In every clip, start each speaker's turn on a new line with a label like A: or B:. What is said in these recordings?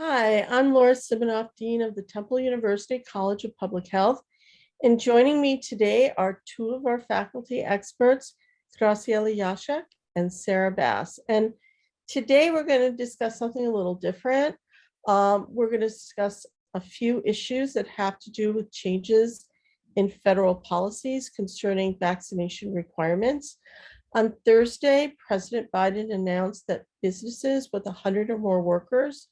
A: Hi, I'm Laura Siminoff, Dean of the Temple University College of Public Health. And joining me today are two of our faculty experts, Graciela Jaschek and Sarah Bass. And today we're going to discuss something a little different. We're going to discuss a few issues that have to do with changes in federal policies concerning vaccination requirements. On Thursday, President Biden announced that businesses with 100 or more workers,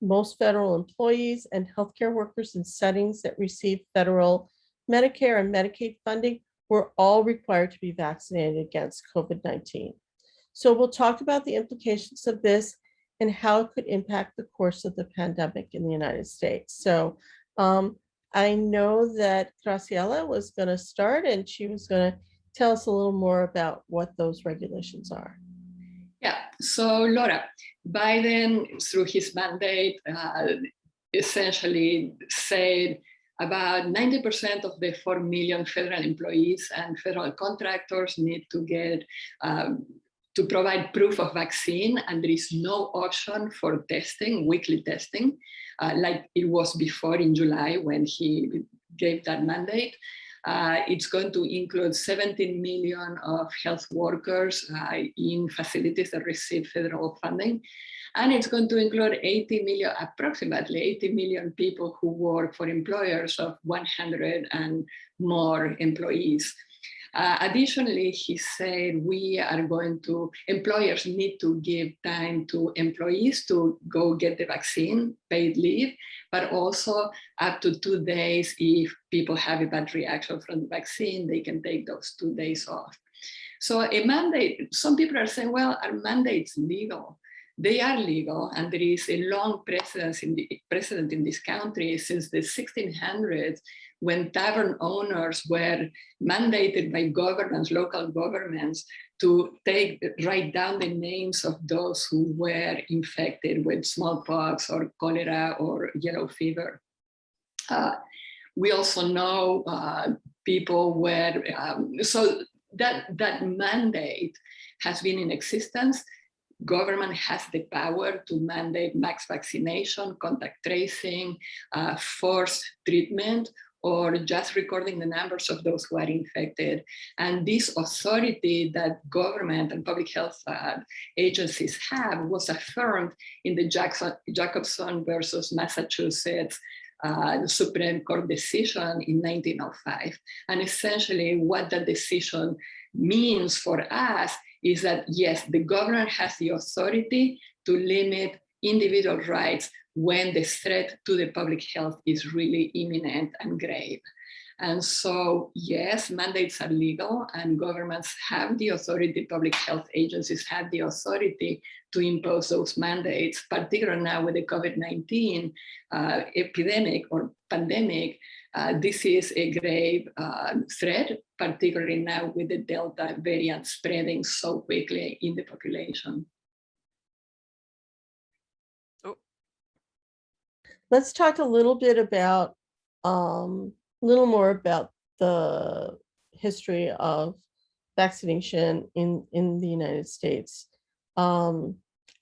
A: most federal employees, and healthcare workers in settings that receive federal Medicare and Medicaid funding were all required to be vaccinated against COVID-19. So we'll talk about the implications of this and how it could impact the course of the pandemic in the United States. So I know that Graciela was going to start and she was going to tell us a little more about what those regulations are.
B: Yeah, so Laura, Biden, through his mandate, essentially said about 90% of the 4 million federal employees and federal contractors need to get to provide proof of vaccine, and there is no option for testing, weekly testing, like it was before in July when he gave that mandate. It's going to include 17 million of health workers in facilities that receive federal funding. And it's going to include approximately 80 million people who work for employers of 100 and more employees. Additionally, he said employers need to give time to employees to go get the vaccine, paid leave, but also up to 2 days if people have a bad reaction from the vaccine, they can take those 2 days off. So a mandate, some people are saying, well, are mandates legal? They are legal, and there is a long precedent in this country since the 1600s, when tavern owners were mandated by governments, local governments, to write down the names of those who were infected with smallpox or cholera or yellow fever. We also know people were, so that mandate has been in existence. Government has the power to mandate mass vaccination, contact tracing, forced treatment, or just recording the numbers of those who are infected. And this authority that government and public health agencies have was affirmed in the Jacobson versus Massachusetts Supreme Court decision in 1905. And essentially what that decision means for us is that, yes, the government has the authority to limit individual rights when the threat to the public health is really imminent and grave. And so, yes, mandates are legal and governments have the authority, public health agencies have the authority to impose those mandates, particularly now with the COVID-19 epidemic or pandemic. This is a grave threat, particularly now with the Delta variant spreading so quickly in the population.
A: Let's talk a little bit about, little more about the history of vaccination in the United States.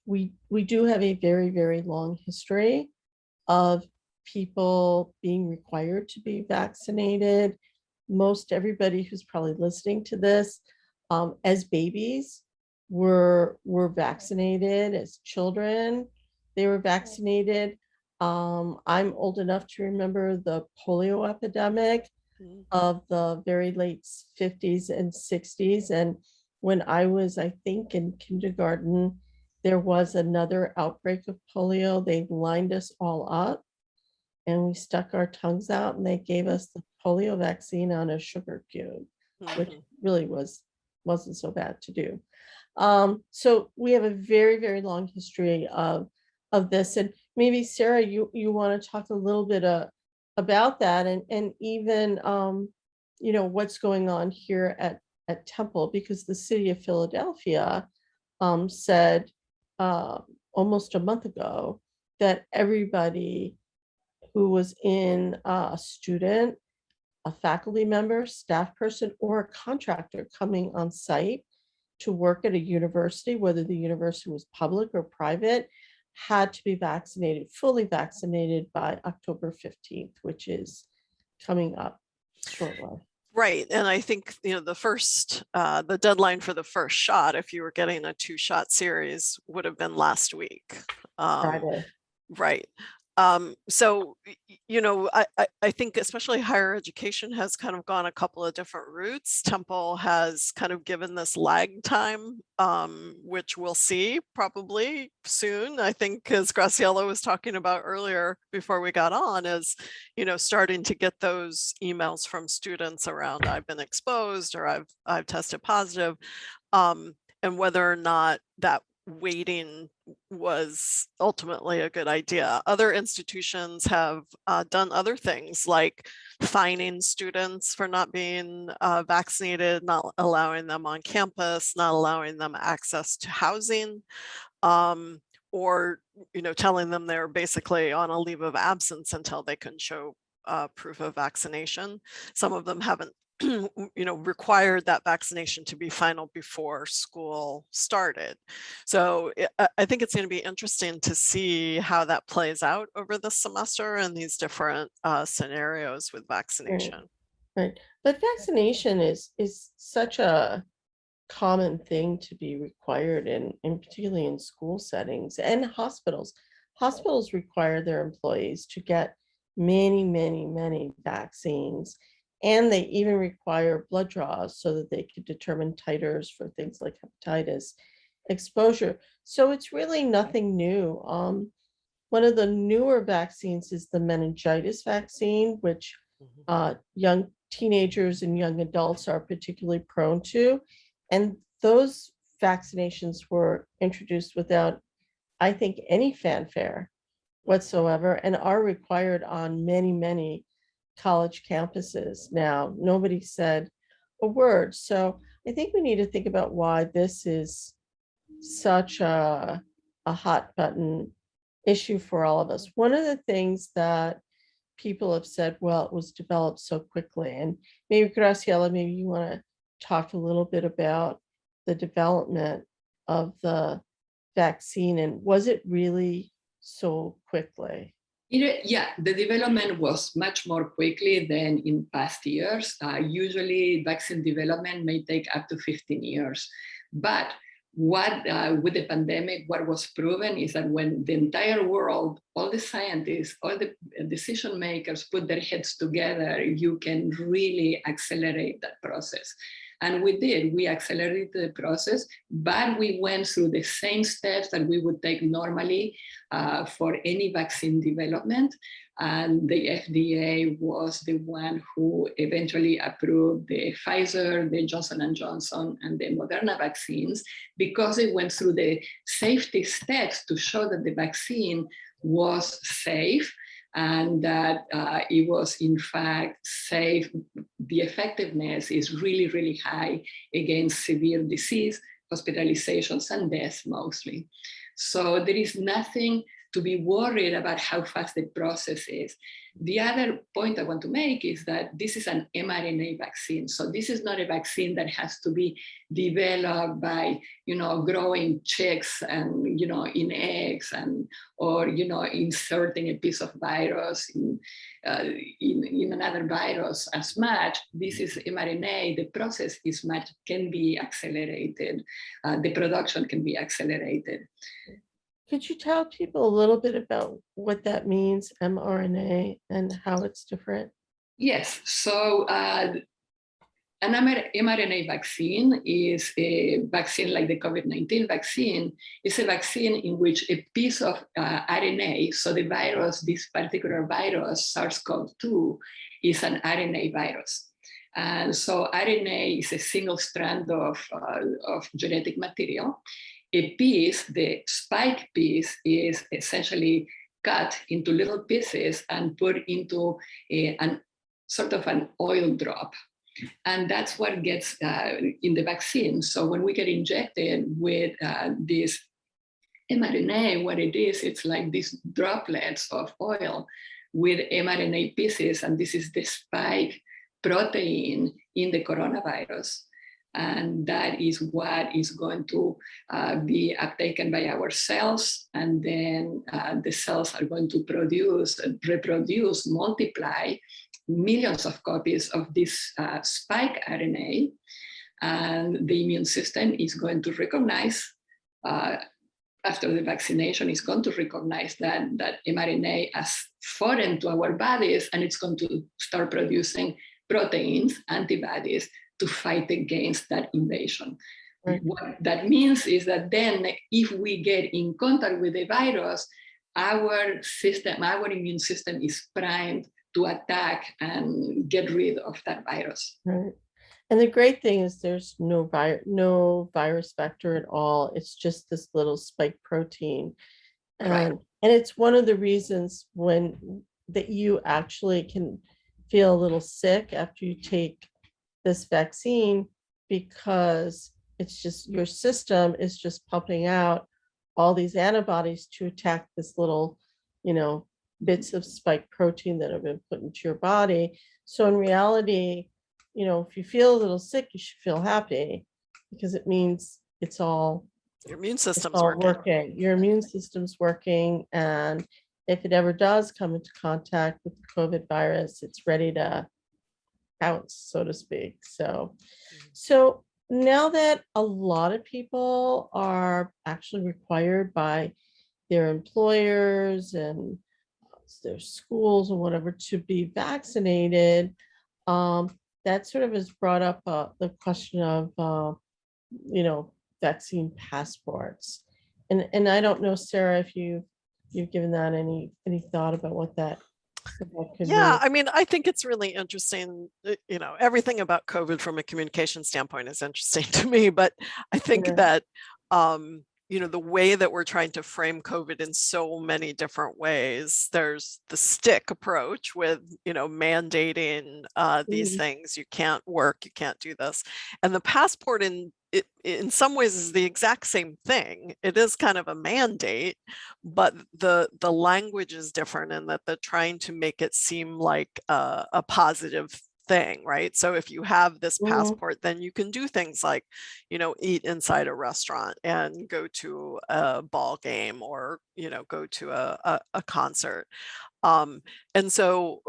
A: We do have a very, very long history of people being required to be vaccinated. Most everybody who's probably listening to this, as babies, were vaccinated. As children, they were vaccinated. I'm old enough to remember the polio epidemic of the very late 50s and 60s. And when I was, I think, in kindergarten, there was another outbreak of polio. They lined us all up and we stuck our tongues out and they gave us the polio vaccine on a sugar cube, which really wasn't so bad to do. So we have a very, very long history of this. And maybe Sarah, you want to talk a little bit about that and even what's going on here at Temple, because the city of Philadelphia said almost a month ago that everybody who was in a student, a faculty member, staff person, or a contractor coming on site to work at a university, whether the university was public or private, had to be vaccinated, fully vaccinated by October 15th, which is coming up shortly.
C: Right. And I think, the deadline for the first shot, if you were getting a 2-shot series, would have been last week.
A: Friday.
C: Right. So, I think especially higher education has kind of gone a couple of different routes. Temple has kind of given this lag time, which we'll see probably soon. I think, as Graciela was talking about earlier before we got on, is, starting to get those emails from students around, I've been exposed or I've tested positive, and whether or not that waiting was ultimately a good idea. Other institutions have done other things like fining students for not being vaccinated, not allowing them on campus, not allowing them access to housing, or telling them they're basically on a leave of absence until they can show proof of vaccination. Some of them haven't required that vaccination to be final before school started. So I think it's going to be interesting to see how that plays out over the semester and these different scenarios with vaccination.
A: Right. But vaccination is such a common thing to be required in particularly in school settings and hospitals. Hospitals require their employees to get many, many, many vaccines. And they even require blood draws so that they could determine titers for things like hepatitis exposure. So it's really nothing new. One of the newer vaccines is the meningitis vaccine, which young teenagers and young adults are particularly prone to. And those vaccinations were introduced without, I think, any fanfare whatsoever and are required on many, many college campuses now. Nobody said a word. So I think we need to think about why this is such a hot button issue for all of us. One of the things that people have said, well, it was developed so quickly. And maybe Graciela, maybe you want to talk a little bit about the development of the vaccine and was it really so quickly?
B: Yeah, the development was much more quickly than in past years. Usually vaccine development may take up to 15 years. But with the pandemic, what was proven is that when the entire world, all the scientists, all the decision makers put their heads together, you can really accelerate that process. And we did, we accelerated the process, but we went through the same steps that we would take normally for any vaccine development. And the FDA was the one who eventually approved the Pfizer, the Johnson & Johnson, and the Moderna vaccines because they went through the safety steps to show that the vaccine was safe and that it was in fact safe. The effectiveness is really, really high against severe disease, hospitalizations, and deaths mostly. So there is nothing to be worried about how fast the process is. The other point I want to make is that this is an mRNA vaccine. So this is not a vaccine that has to be developed by, growing chicks and, in eggs or inserting a piece of virus in another virus as much. This is mRNA. The process can be accelerated. The production can be accelerated.
A: Could you tell people a little bit about what that means, mRNA, and how it's different?
B: Yes. So an mRNA vaccine is a vaccine like the COVID-19 vaccine. It's a vaccine in which a piece of RNA, so the virus, this particular virus, SARS-CoV-2, is an RNA virus. And so RNA is a single strand of genetic material. A piece, the spike piece, is essentially cut into little pieces and put into an sort of an oil drop. And that's what gets in the vaccine. So when we get injected with this mRNA, what it is, it's like these droplets of oil with mRNA pieces, and this is the spike protein in the coronavirus. And that is what is going to be uptaken by our cells. And then the cells are going to reproduce, multiply millions of copies of this spike RNA. And the immune system is going to recognize, after the vaccination, is going to recognize that mRNA as foreign to our bodies, and it's going to start producing proteins, antibodies, to fight against that invasion. Right. What that means is that then if we get in contact with the virus, our system, our immune system is primed to attack and get rid of that virus.
A: Right. And the great thing is there's no virus vector at all. It's just this little spike protein. And it's one of the reasons that you actually can feel a little sick after you take this vaccine, because it's just your system is just pumping out all these antibodies to attack this little, bits of spike protein that have been put into your body. So in reality, if you feel a little sick, you should feel happy, because it means it's all
C: your immune system's
A: working. Your immune system's working, and if it ever does come into contact with the COVID virus, it's ready to pounce, so to speak. So now that a lot of people are actually required by their employers and their schools or whatever to be vaccinated, that sort of has brought up the question of vaccine passports. And I don't know, Sarah, if you've given that any thought about what that could be.
C: I mean, I think it's really interesting. Everything about COVID from a communication standpoint is interesting to me, but I think that the way that we're trying to frame COVID in so many different ways, there's the stick approach with mandating these things. You can't work, you can't do this, and the passport in some ways is the exact same thing. It is kind of a mandate, but the language is different in that they're trying to make it seem like a positive thing, right? So if you have this passport, then you can do things like, eat inside a restaurant and go to a ball game, or, go to a concert. And so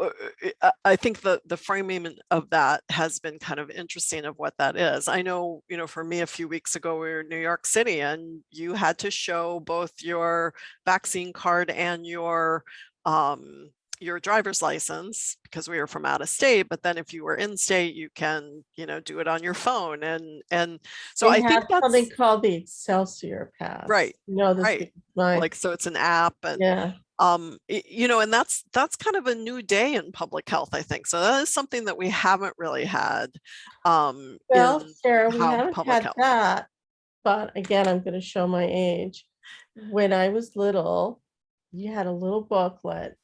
C: I think the framing of that has been kind of interesting of what that is. I know, for me, a few weeks ago, we were in New York City, and you had to show both your vaccine card and your driver's license, because we were from out of state. But then if you were in state, you can, do it on your phone. And so I think that's
A: something called the Excelsior Pass.
C: Right.
A: Right.
C: So it's an app, and and that's kind of a new day in public health, I think. So that is something that we haven't really had.
A: Sarah, we haven't had that, but again, I'm going to show my age. When I was little, you had a little booklet,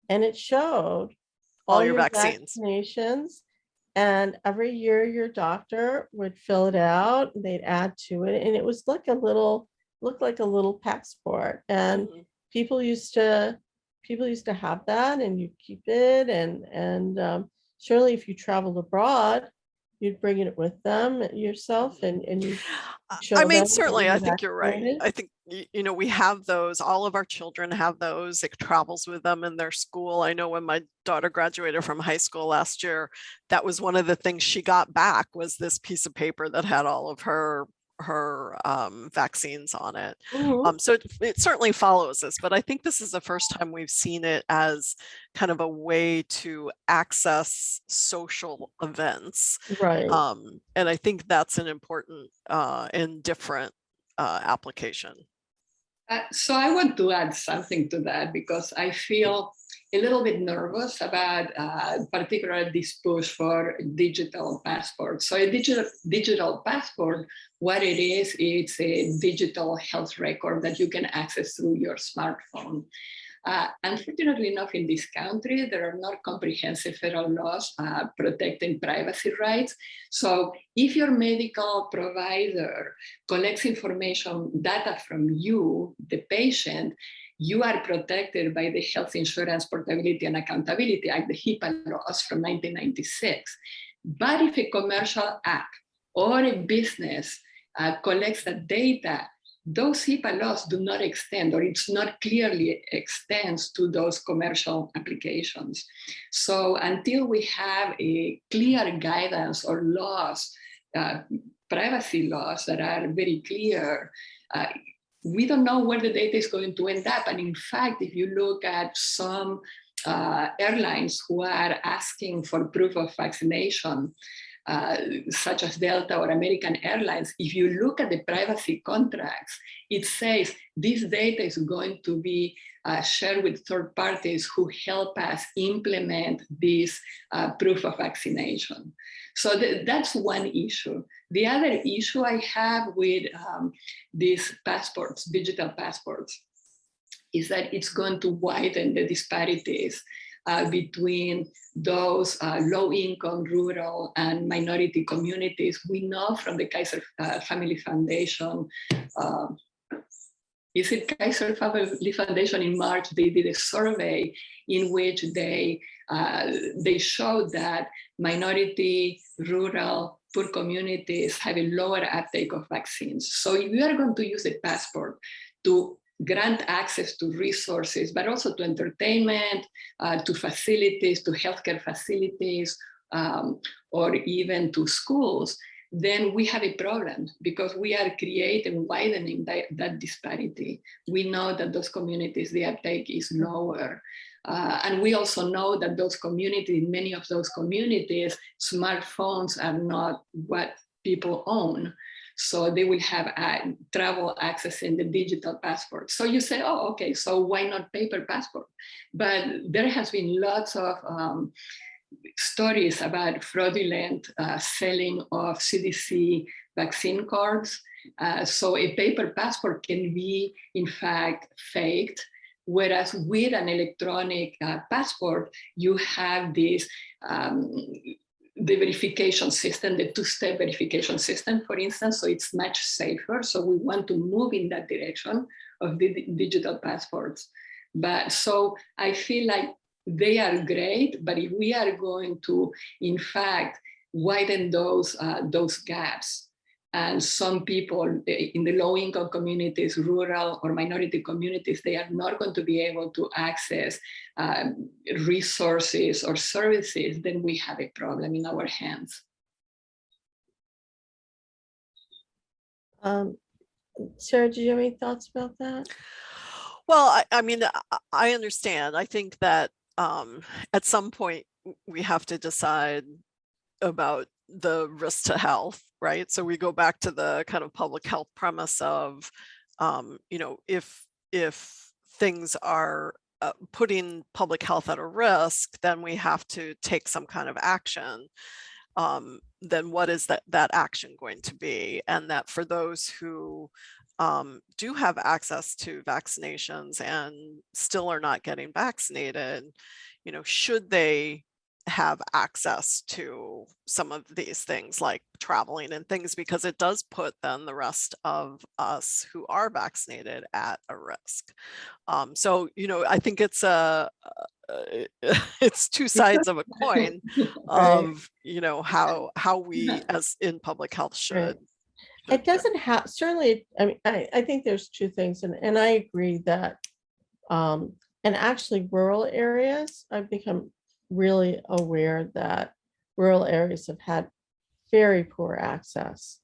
A: and it showed all your vaccinations. And every year your doctor would fill it out, and they'd add to it, and it was looked like a little passport. And people used to have that, and you keep it, and surely if you traveled abroad, you'd bring it with them yourself, and you show them.
C: Certainly, I think you're right. I think, we have those. All of our children have those. It travels with them in their school. I know when my daughter graduated from high school last year, that was one of the things she got back, was this piece of paper that had all of her vaccines on it. So it certainly follows this, but I think this is the first time we've seen it as kind of a way to access social events.
A: Right.
C: And I think that's an important and different application.
B: So I want to add something to that, because I feel a little bit nervous about particularly this push for digital passports. So a digital passport, what it is, it's a digital health record that you can access through your smartphone. Unfortunately enough, in this country, there are not comprehensive federal laws protecting privacy rights. So if your medical provider collects data from you, the patient, you are protected by the Health Insurance Portability and Accountability Act, the HIPAA laws from 1996. But if a commercial app or a business collects that data, those HIPAA laws do not extend, or it's not clearly extends to those commercial applications. So until we have a clear guidance or laws, privacy laws that are very clear, we don't know where the data is going to end up. And in fact, if you look at some airlines who are asking for proof of vaccination, such as Delta or American Airlines, if you look at the privacy contracts, it says this data is going to be shared with third parties who help us implement this proof of vaccination. So that's one issue. The other issue I have with these passports, digital passports, is that it's going to widen the disparities between those low-income, rural, and minority communities. We know from the Kaiser Family Foundation, is it Kaiser Family Foundation in March, they did a survey in which they showed that minority, rural, poor communities have a lower uptake of vaccines. So if you are going to use a passport to grant access to resources, but also to entertainment, to facilities, to healthcare facilities, or even to schools, then we have a problem because we are creating, widening that disparity. We know that those communities, the uptake is lower. And we also know that those communities, many of those communities, smartphones are not what people own. So they will have travel access in the digital passport. So you say, oh, okay, so why not paper passport? But there has been lots of stories about fraudulent selling of CDC vaccine cards. So a paper passport can be, in fact, faked. Whereas with an electronic passport, you have this the verification system, the two-step verification system, for instance, so it's much safer. So we want to move in that direction of the digital passports. But so I feel like they are great, but if we are going to, in fact, widen those gaps, and some people in the low-income communities, rural or minority communities, they are not going to be able to access resources or services, then we have a problem in our hands.
A: Sarah, do you have any thoughts about that?
C: Well, I mean, I understand. I think that at some point we have to decide about the risk to health, right? So we go back to the kind of public health premise of, you know, if things are putting public health at a risk, then we have to take some kind of action. Then what is that action going to be? And that for those who do have access to vaccinations and still are not getting vaccinated, you know, should they have access to some of these things like traveling and things, because it does put then the rest of us who are vaccinated at a risk. So, you know, I think it's it's two sides of a coin of, you know, how we as in public health should.
A: It doesn't have, certainly, I mean, I think there's two things, and I agree that, and actually rural areas, I've become really aware that rural areas have had very poor access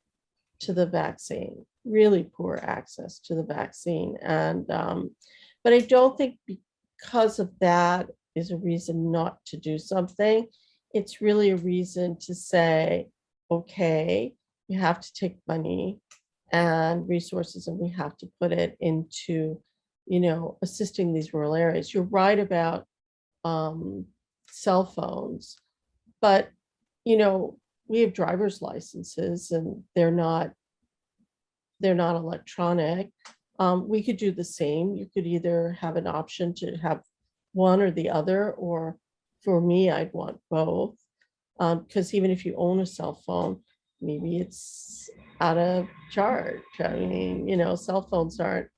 A: to the vaccine, really poor access to the vaccine. And, but I don't think because of that is a reason not to do something. It's really a reason to say, okay, we have to take money and resources and we have to put it into, you know, assisting these rural areas. You're right about cell phones, but, you know, we have driver's licenses and they're not electronic. We could do the same. You could either have an option to have one or the other, or for me, I'd want both. Because even if you own a cell phone, maybe it's out of charge. I mean, you know, cell phones aren't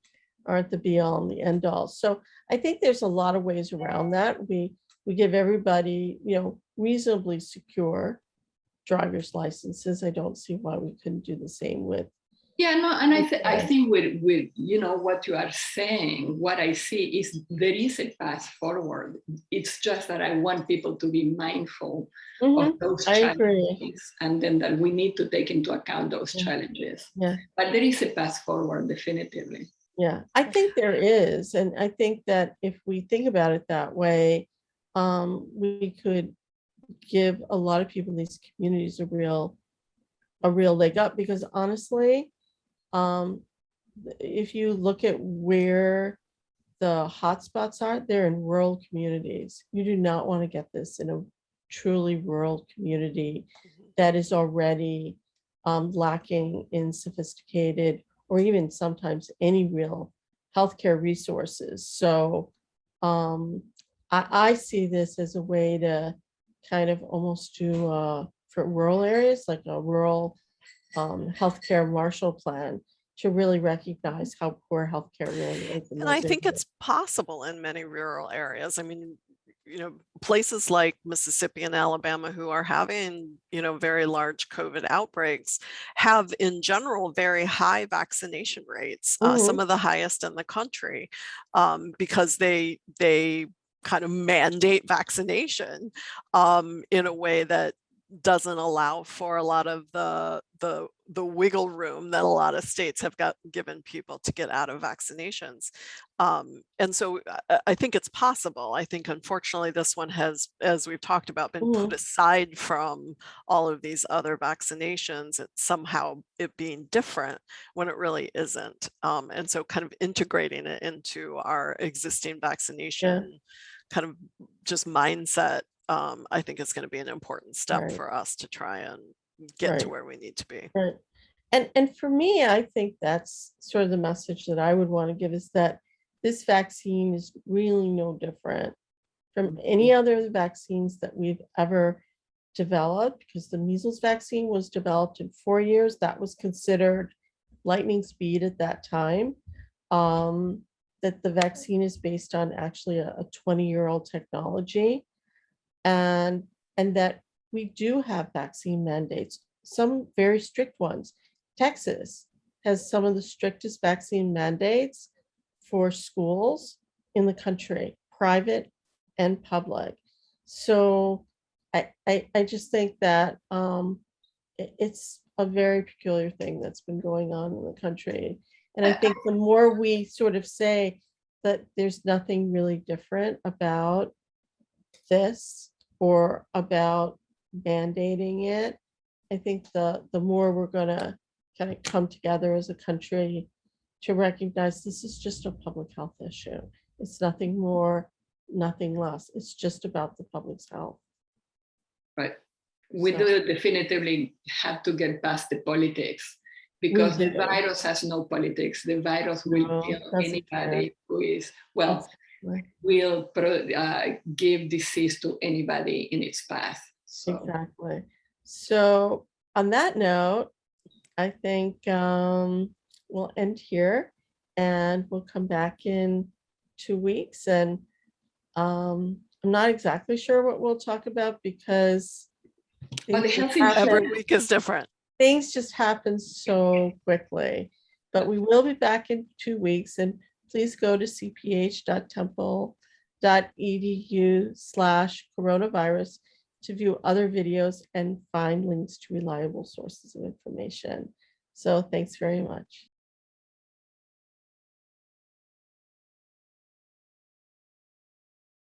A: the be all and the end all. So I think there's a lot of ways around that. We give everybody, you know, reasonably secure driver's licenses. I don't see why we couldn't do the same with.
B: Yeah, no, and I
A: Okay.
B: think with you know what you are saying, what I see is there is a path forward. It's just that I want people to be mindful of those
A: I agree.
B: challenges, and then that we need to take into account those
A: Yeah.
B: challenges.
A: Yeah.
B: But there is a path forward, definitively.
A: Yeah, I think there is. And I think that if we think about it that way, we could give a lot of people in these communities a real leg up, because honestly, um, if you look at where the hotspots are, they're in rural communities. You do not want to get this in a truly rural community that is already lacking in sophisticated or even sometimes any real healthcare resources. So I see this as a way to kind of almost do for rural areas, like a rural healthcare Marshall Plan, to really recognize how poor healthcare really is in
C: And I
A: those
C: think
A: areas.
C: it's possible in many rural areas. I mean, places like Mississippi and Alabama, who are having, very large COVID outbreaks, have in general very high vaccination rates, some of the highest in the country, because they kind of mandate vaccination in a way that doesn't allow for a lot of the wiggle room that a lot of states have given people to get out of vaccinations. And so I think it's possible. I think unfortunately this one has, as we've talked about, been put aside from all of these other vaccinations, it's somehow it being different when it really isn't. And so kind of integrating it into our existing vaccination kind of just mindset, I think is going to be an important step for us to try and get to where we need to be.
A: Right. And for me, I think that's sort of the message that I would want to give, is that this vaccine is really no different from any other vaccines that we've ever developed, because the measles vaccine was developed in 4 years. That was considered lightning speed at that time. That the vaccine is based on actually a 20-year-old technology, and that we do have vaccine mandates, some very strict ones. Texas has some of the strictest vaccine mandates for schools in the country, private and public. So I just think that it's a very peculiar thing that's been going on in the country. And I think the more we sort of say that there's nothing really different about this or about mandating it, I think the more we're going to kind of come together as a country to recognize this is just a public health issue. It's nothing more, nothing less. It's just about the public's health.
B: Right. We do definitively have to get past the politics, because the virus has no politics. The virus will kill anybody who is, will give disease to anybody in its path. So.
A: Exactly. So on that note, I think we'll end here, and we'll come back in 2 weeks. And I'm not exactly sure what we'll talk about, because
C: every week is different.
A: Things just happen so quickly. But we will be back in 2 weeks, and please go to cph.temple.edu/coronavirus to view other videos and find links to reliable sources of information. So thanks very much.